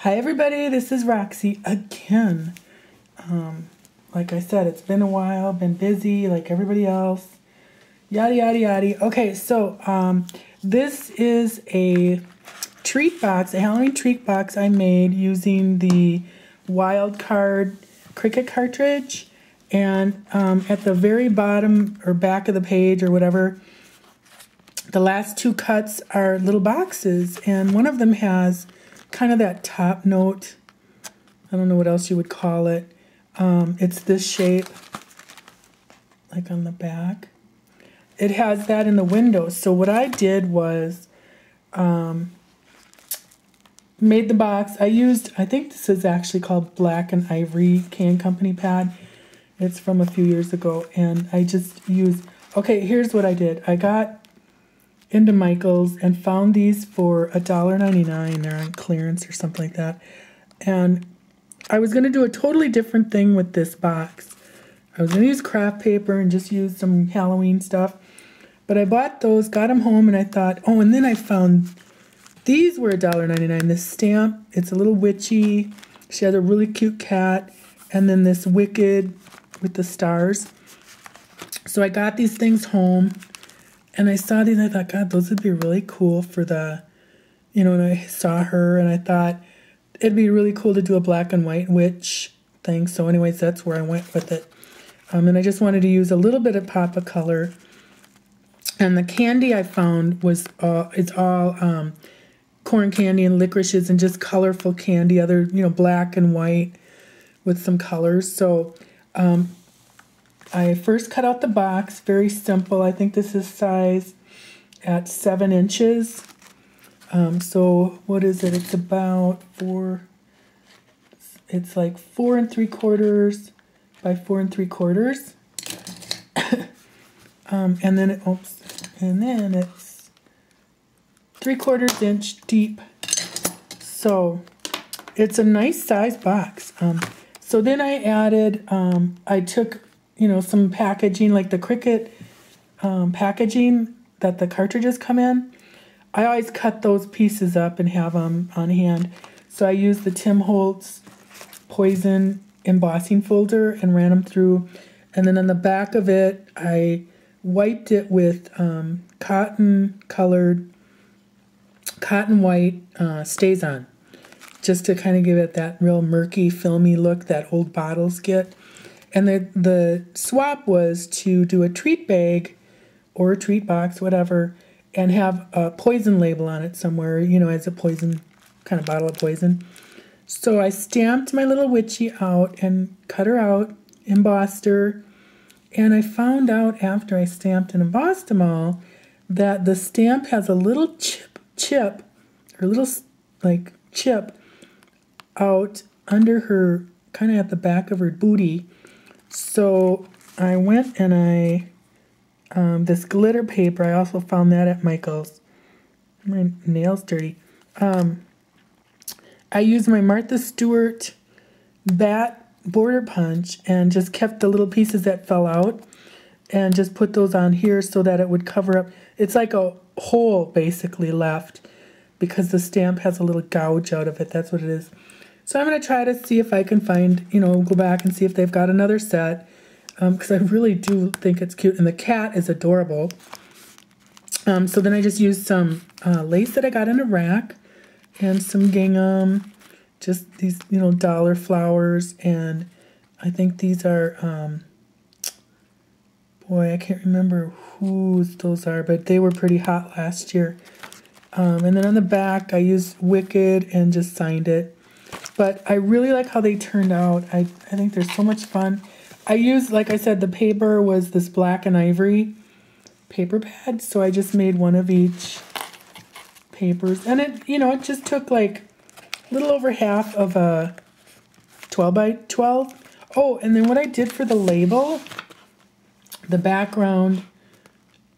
Hi everybody, this is Roxy again. Like I said, it's been a while, been busy like everybody else. Yada yada yada. Okay, so this is a treat box, a Halloween treat box I made using the wild card Cricut cartridge. And at the very bottom or back of the page or whatever, the last two cuts are little boxes, and one of them has kind of that top note. I don't know what else you would call it. It's this shape, like on the back. It has that in the window. So what I did was made the box. I think this is actually called Black and Ivory K&Company pad. It's from a few years ago, and I just used, okay, here's what I did. I got into Michael's and found these for $1.99. They're on clearance or something like that. And I was going to do a totally different thing with this box. I was going to use craft paper and just use some Halloween stuff. But I bought those, got them home, and I thought, oh, and then I found these were $1.99. This stamp, it's a little witchy. She has a really cute cat. And then this wicked with the stars. So I got these things home. And I saw these and I thought, God, those would be really cool for the, and I saw her and I thought it'd be really cool to do a black and white witch thing. So anyways, that's where I went with it. And I just wanted to use a little bit of pop of color. And the candy I found was, it's all corn candy and licorices and just colorful candy, other, black and white with some colors. So, I first cut out the box, very simple. I think this is size at 7 inches. So what is it? It's about it's like 4 3/4 by 4 3/4. And then it's 3/4 inch deep. So it's a nice size box. So then I added, I took some packaging, like the Cricut packaging that the cartridges come in. I always cut those pieces up and have them on hand. So I used the Tim Holtz Poison embossing folder and ran them through. And then on the back of it, I wiped it with cotton white Stays-On, just to kind of give it that real murky, filmy look that old bottles get. And the swap was to do a treat bag or a treat box, whatever, and have a poison label on it somewhere, as a poison, kind of bottle of poison. So I stamped my little witchy out and cut her out, embossed her, and I found out after I stamped and embossed them all that the stamp has a little chip out under her, kind of at the back of her booty. So I went and this glitter paper, I also found that at Michael's. My nail's dirty. I used my Martha Stewart bat border punch and just kept the little pieces that fell out and just put those on here so that it would cover up. It's like a hole basically left because the stamp has a little gouge out of it. That's what it is. So I'm going to try to see if I can find, go back and see if they've got another set, because I really do think it's cute. And the cat is adorable. So then I just used some lace that I got in a rack and some gingham, just these, dollar flowers. And I think these are, boy, I can't remember whose those are, but they were pretty hot last year. And then on the back, I used Wicked and just signed it. But I really like how they turned out. I think they're so much fun. I used, like I said, the paper was this Black and Ivory paper pad. So I just made one of each papers. And it, it just took like a little over half of a 12 by 12. Oh, and then what I did for the label, the background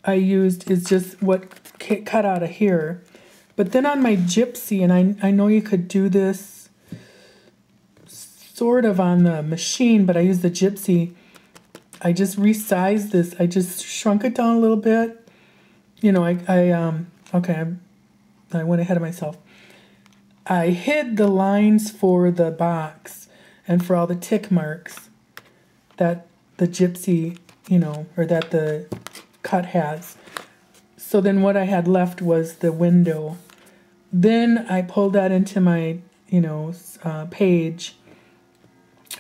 I used is just what cut out of here. But then on my Gypsy, and I know you could do this sort of on the machine, but I used the Gypsy. I just resized this. I just shrunk it down a little bit. I went ahead of myself. I hid the lines for the box and for all the tick marks that the gypsy, you know, or that the cut has. So then what I had left was the window. Then I pulled that into my, you know, page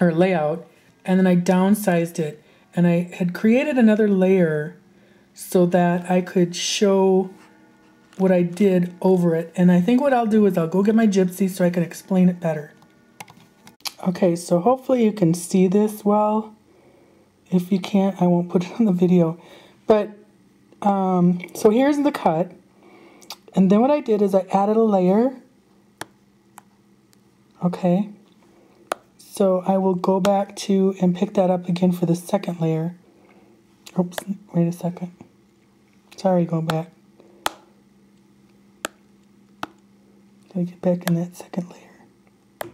or layout, and then I downsized it. And I had created another layer so that I could show what I did over it. And I think what I'll do is I'll go get my gypsy so I can explain it better. Okay, so hopefully you can see this well. If you can't, I won't put it on the video. But, so here's the cut. And then what I did is I added a layer. Okay. So I will go back to and pick that up again for the second layer. Oops, wait a second. Sorry, go back. Gotta get back in that second layer.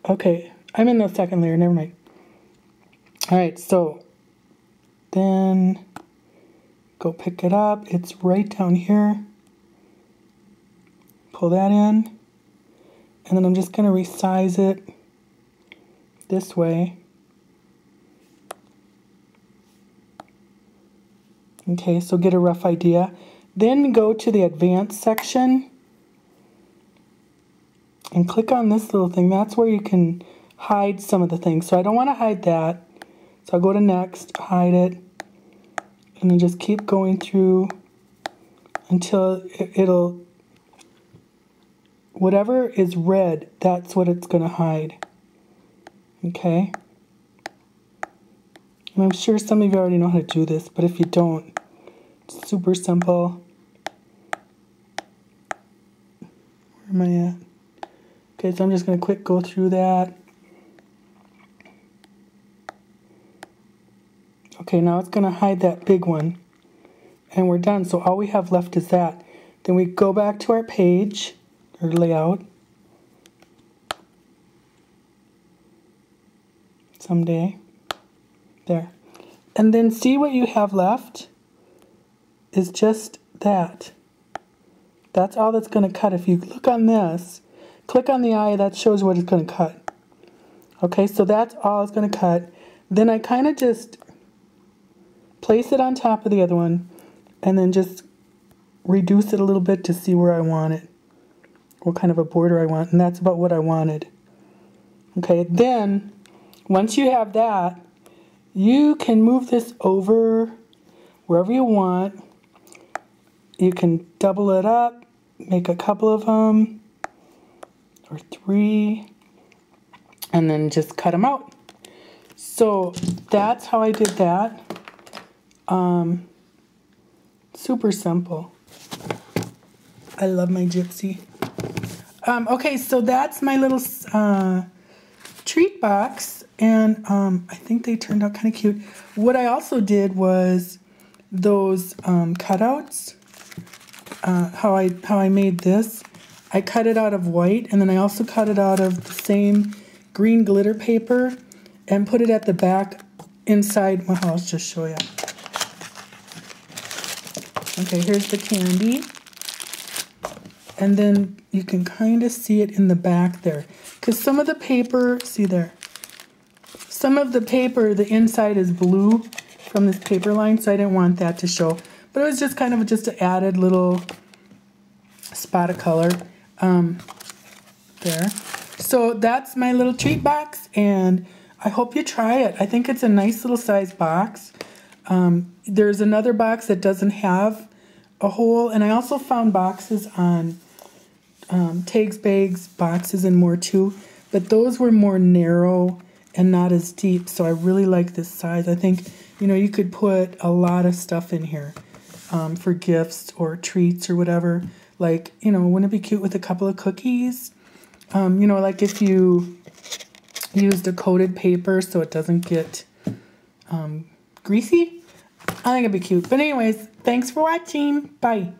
Okay, I'm in the second layer, never mind. Alright, so then go pick it up. It's right down here. Pull that in. And then I'm just going to resize it this way. Okay, so get a rough idea. Then go to the advanced section and click on this little thing. That's where you can hide some of the things. So I don't want to hide that. So I'll go to next, hide it, and then just keep going through until it'll, whatever is red, that's what it's going to hide. Okay? And I'm sure some of you already know how to do this, but if you don't, it's super simple. Where am I at? Okay, so I'm just going to quick go through that. Okay, now it's going to hide that big one. And we're done. So all we have left is that. Then we go back to our page, or layout. Someday. There. And then see what you have left is just that. That's all that's going to cut. If you look on this, click on the eye, that shows what it's going to cut. Okay, so that's all it's going to cut. Then I kind of just place it on top of the other one and then just reduce it a little bit to see where I want it, what kind of a border I want, and that's about what I wanted. Okay, then once you have that, you can move this over wherever you want. You can double it up, make a couple of them, or 3, and then just cut them out. So that's how I did that. Super simple. I love my gypsy. Okay, so that's my little treat box, and I think they turned out kind of cute. What I also did was those cutouts. How I made this. I cut it out of white, and then I also cut it out of the same green glitter paper and put it at the back inside my house. Just show you. Okay, here's the candy. And then you can kind of see it in the back there. Because some of the paper, see there, some of the paper, the inside is blue from this paper line, so I didn't want that to show. But it was just kind of just an added little spot of color there. So that's my little treat box, and I hope you try it. I think it's a nice little size box. There's another box that doesn't have a hole, and I also found boxes on Tags Bags boxes and more too, but those were more narrow and not as deep, so I really like this size. I think, you know, you could put a lot of stuff in here for gifts or treats or whatever. Like, you know, wouldn't it be cute with a couple of cookies? You know, like if you used a coated paper so it doesn't get greasy. I think it'd be cute. But anyways, thanks for watching. Bye.